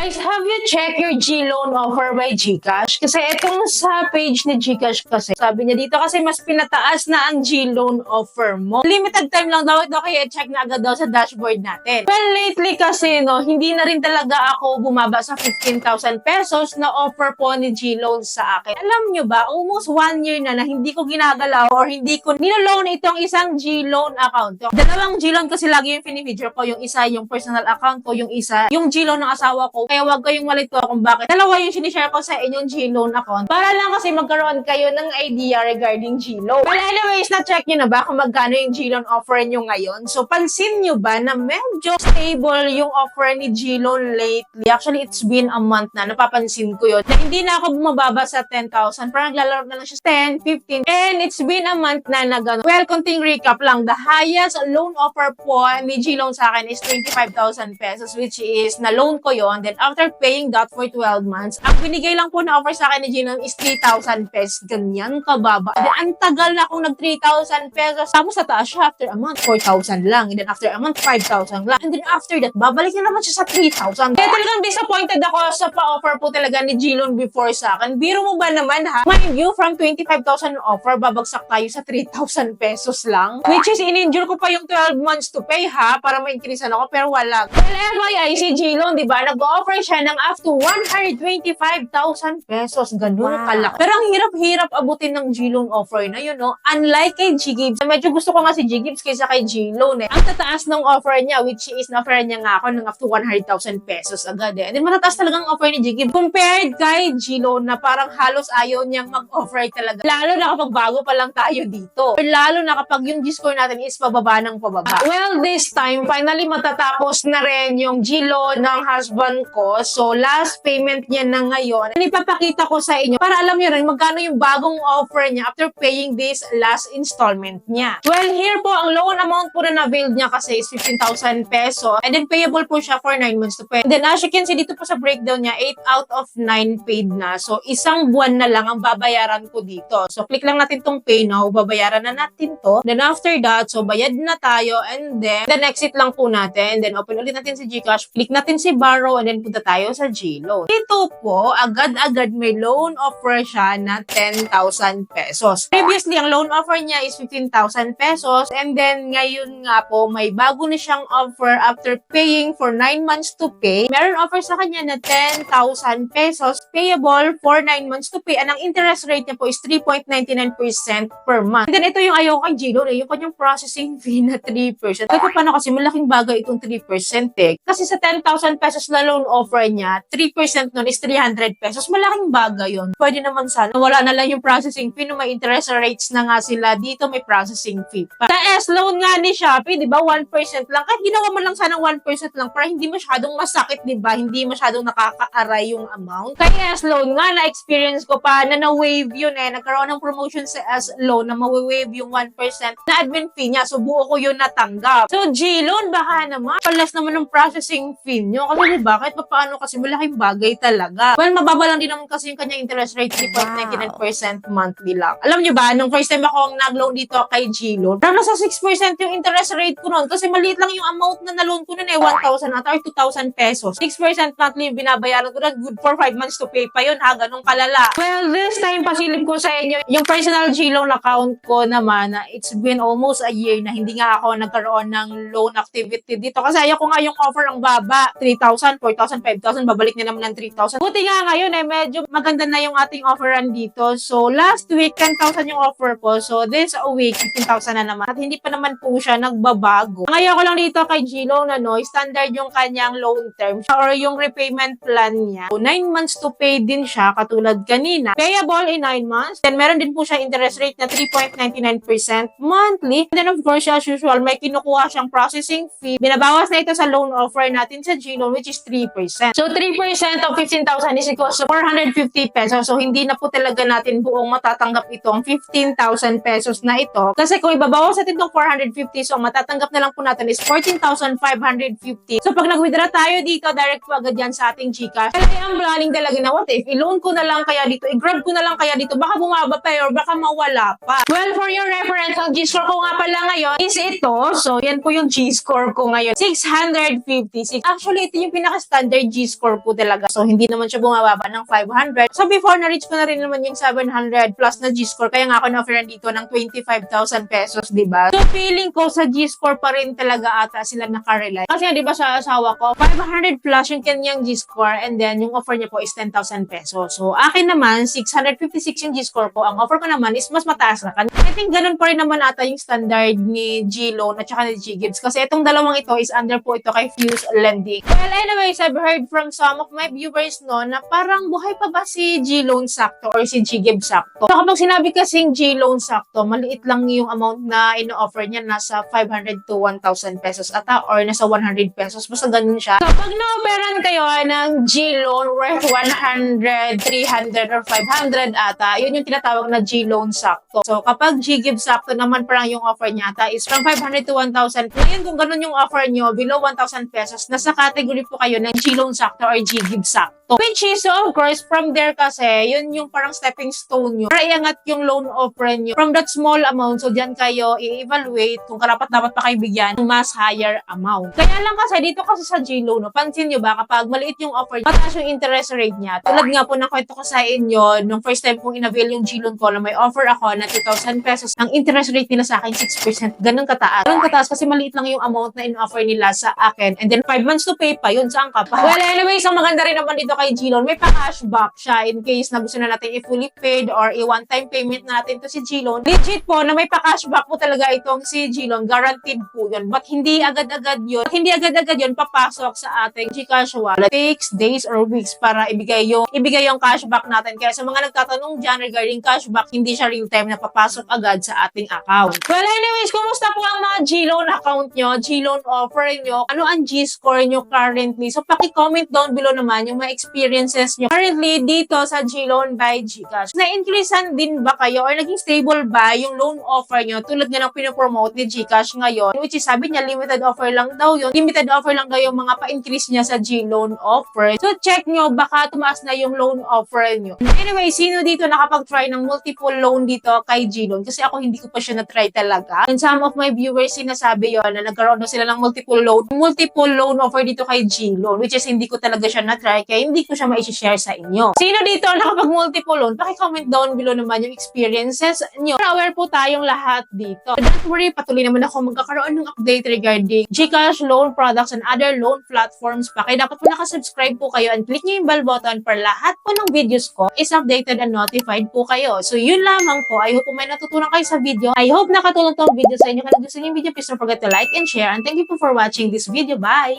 Guys, have you checked your G-Loan offer by GCash? Kasi itong sa page ni GCash kasi, sabi niya dito kasi mas pinataas na ang G-Loan offer mo. Limited time lang daw ito kaya check na agad daw sa dashboard natin. Well, lately kasi hindi na rin talaga ako bumaba sa 15,000 pesos na offer po ni G-Loan sa akin. Alam nyo ba, almost 1 year na hindi ko ginagalaw or hindi ko niloloan itong isang G-Loan account. Dalawang G-Loan kasi lagi yung pinifeature ko. Yung isa, yung personal account ko, yung isa, yung G-Loan ng asawa ko. Kaya wag kayong malito kung bakit. Dalawa yung sinishare ko sa inyong G-Loan account. Para lang kasi magkaroon kayo ng idea regarding G-Loan. Well, anyways, na-check nyo na ba kung magkano yung G-Loan offer nyo ngayon? So, pansin nyo ba na medyo stable yung offer ni G-Loan lately? Actually, it's been a month na. Napapansin ko yun. Na hindi na ako bumababa sa 10,000. Parang naglalaro na lang siya 10, 15. And it's been a month na gano'n. Well, konting recap lang. The highest loan offer po ni G-Loan sa akin is 25,000 pesos, which is na-loan ko yon. Then, after paying that for 12 months, ang binigay lang po na offer sa akin ni G-Loan is 3,000 pesos. Ganyan kababa. Then, ang tagal na akong nag 3,000 pesos. Tapos sa taas siya, after a month, 4,000 lang. And then, after a month, 5,000 lang. And then, after that, babalik na naman siya sa 3,000. Kaya talagang disappointed ako sa pa-offer po talaga ni G-Loan before sa akin. Biro mo ba naman ha? Mind you, from 25,000 offer, babagsak tayo sa 3,000 pesos lang. Which is, in-endure ko pa yung 12 months to pay ha, para ma-increasean ako, pero wala. Well, FYI, si G-Loan, di ba, nag-offer siya ng up to 125,000 pesos. Ganun kalaki. Pero ang hirap-hirap abutin ng G-Loan offer na yun, no? Unlike kay G-Gibbs, medyo gusto ko nga si G-Gibbs kaysa kay G-Loan eh. Ang tataas ng offer niya, which is na-offer niya nga ako ng up to 100,000 pesos agad eh. And then matataas talagang offer ni G-Gibbs compared kay G-Loan na parang halos ayaw niyang mag-offer talaga. Lalo na kapag bago pa lang tayo dito. Or lalo na kapag yung G-score natin is pababa ng pababa. Well, this time, finally matatapos na rin yung G-Loan ng husband ko. So, last payment niya na ngayon. Ipapakita ko sa inyo para alam niyo rin magkano yung bagong offer niya after paying this last installment niya. Well, here po, ang loan amount po na na-availed niya kasi is 15,000 pesos. And then, payable po siya for 9 months to pay. And then, as you can see, dito po sa breakdown niya, 8 out of 9 paid na. So, isang buwan na lang ang babayaran ko dito. So, click lang natin tong pay now. Babayaran na natin to. Then, after that, so, bayad na tayo. And then exit lang po natin. Then, open ulit natin si GCash. Click natin si borrow. And then, punta tayo sa G-Loan. Dito po, agad-agad may loan offer siya na 10,000 pesos. Previously, ang loan offer niya is 15,000 pesos. And then, ngayon nga po, may bago na siyang offer after paying for 9 months to pay. Meron offer sa kanya na 10,000 pesos payable for 9 months to pay. And ang interest rate niya po is 3.99% per month. And then, ito yung ayaw kay G-Loan yung kanyang processing fee na 3%. Kaya paano kasi malaking bagay itong 3% eh. Kasi sa 10,000 pesos na loan offer niya, 3% nun is 300 pesos. Malaking bagay yun. Pwede naman sana wala na lang yung processing fee no may interest rates na nga sila. Dito may processing fee pa. Sa S-loan nga ni Shopee, di ba, 1% lang. Kahit ginawa mo lang sana 1% lang para hindi masyadong masakit, di ba? Hindi masyadong nakaka-aray yung amount. Kaya S-loan nga, na-experience ko pa na na-waive yun eh. Nagkaroon ng promotion sa S-loan na ma-waive yung 1% na admin fee niya. So, buo ko yun natanggap. So, G-Loan, baka naman. Palas naman ng processing fee nyo. Kasi diba, kahit paano kasi malaking bagay talaga. Well, mababa lang din naman kasi yung kanyang interest rate, 3.99% monthly lang. Alam nyo ba, nung first time akong nag-loan dito kay G-Loan, parang nasa 6% yung interest rate ko noon. Kasi maliit lang yung amount na na-loan ko noon eh, 1,000 at or 2,000 pesos. 6% monthly yung binabayaran ko na, good for 5 months to pay pa yun ha, ganun kalala. Well, this time, pasilip ko sa inyo, yung personal G-Loan account ko naman, na it's been almost a year na hindi nga ako nagkaroon ng loan activity dito. Kasi ayaw ko nga yung offer ang baba. 3,000, 4,000, 5,000, babalik na naman ng 3,000. Buti nga ngayon eh, medyo maganda na yung ating offeran dito. So, last week, 10,000 yung offer ko. So, this week, 15,000 na naman. At hindi pa naman po siya nagbabago. Ang ayaw ko lang dito kay G-Loan, standard yung kanyang loan term or yung repayment plan niya. So, 9 months to pay din siya, katulad kanina. Payable in 9 months. Then, meron din po siya interest rate na 3.99% monthly. And then, of course, as usual, may kinukuha siyang processing fee. Binabawas na ito sa loan offer natin sa G-Loan, which is 3%. So, 3% of 15,000 is equals to 450 pesos. So, hindi na po talaga natin buong matatanggap itong 15,000 pesos na ito. Kasi kung ibabawas natin tong 450. So, matatanggap na lang po natin is 14,550. So, pag nag-withdraw tayo dito, direct po agad yan sa ating GCash. Kaya ang planning talaga na, what if, i-loan ko na lang kaya dito, i-grab ko na lang kaya dito, baka bumaba pa or baka mawala pa. Well, for your reference, ang G-score ko nga pala ngayon is ito. So, yan po yung G-score ko ngayon. 656. Actually, ito yung pinaka-standard G-score ko talaga. So, hindi naman siya bumababa ng 500. So, before, na-reach ko na rin naman yung 700 plus na G-score. Kaya nga ako na-offeran dito ng 25,000 pesos, diba? So, feeling ko sa G-score pa rin talaga ata sila nakarely. Kasi nga, diba sa asawa ko, 500 plus yung kanyang G-score and then yung offer niya po is 10,000 pesos. So, akin naman, 656 yung G-score ko. Ang offer ko naman is mas mataas na. I think ganun pa rin naman ata yung standard ni G-Loan at saka ni G-Gibbs. Kasi itong dalawang ito is under po ito kay Fuse Lending. Well, anyways, I've heard from some of my viewers no na parang buhay pa ba si G-Loan sakto or si G-Gibbs sakto. So, kapag sinabi kasing G-Loan sakto, maliit lang yung amount na ino-offer niya, nasa 500 to 1,000 pesos ata or nasa 100 pesos. Basta ganun siya. So, pag na-offeran kayo ng G-Loan worth 100, 300, or 500 ata, yun yung tinatawag na G-Loan sakto. So, kapag G-Gibbs sakto naman parang yung offer niya ata is from 500 to 1,000. Ngayon, kung ganun yung offer nyo, below 1,000 pesos, nasa category po kayo ng G-Loan sakto or G-Gibbs sakto. Which is, so of course, from there kasi, yun yung parang stepping stone nyo para iangat yung loan offer nyo from that small amount. So, dyan kayo i-evaluate kung karapat-dapat pa kayo bigyan ng mas higher amount. Kaya lang kasi, dito kasi sa G-Loan, no, pansin nyo ba, kapag maliit yung offer, mataas yung interest rate niya. Tulad nga po ng kwento ko sa inyo, nung first time kong in-avail yung G-Loan ko, na may offer ako na 2,000 pesos, ang interest rate nila sa akin 6%. Ganun kataas. Ganun kataas kasi maliit lang yung amount na in-offer nila sa akin. And then 5 months to pay pa, yun saan ka pa. Well, anyways, ang maganda rin naman dito kay G-Loan, may pa-cashback siya in case na gusto na natin i-fully paid or i-one-time payment natin to si G-Loan. Legit po na may pa-cashback po talaga itong si G-Loan. Guaranteed po yun. But hindi agad-agad yun. Hindi agad-agad yun papasok sa ating GCash wallet. Takes days or weeks para ibigay yung cashback natin. Kaya sa mga nagtatanong dyan regarding cashback, hindi siya real time na papasok agad sa ating account. Well, anyways, kumusta po ang mga G-Loan account nyo, G-Loan offer nyo, ano ang G-score nyo currently? So, paki-comment down below naman yung mga experiences nyo currently dito sa G-Loan by GCash. Na-increasean din ba kayo or naging stable ba yung loan offer nyo tulad nga ng pinopromote ni GCash ngayon? Which is sabi niya, limited offer lang daw yun. Limited offer lang daw yung mga pa-increase niya sa G-Loan offer. So, check nyo, baka tumaas na yung loan offer nyo. Anyway, sino dito nakapag-try ng multiple loan dito kay G-Loan? Kasi ako hindi ko pa siya na-try talaga. And some of my viewers sinasabi yon na nagkaroon na sila ng multiple loan offer dito kay G-Loan, which is hindi ko talaga siya na-try kaya hindi ko siya ma-share sa inyo. Sino dito nakapag-multiple loan? Paki-comment down below naman yung experiences nyo. Aware po tayong lahat dito. Don't worry, patuloy naman ako magkakaroon ng update regarding GCash loan products and other loan platforms pa. Kaya dapat po nakasubscribe po kayo and click nyo yung bell button para lahat po ng videos ko is updated and notified po kayo. So, yun lamang po. I hope po may natutunan kayo sa video. I hope nakatulong tong video sa inyo. Kung gusto niyo yung video, please don't forget to like and share. And thank you po for watching this video. Bye!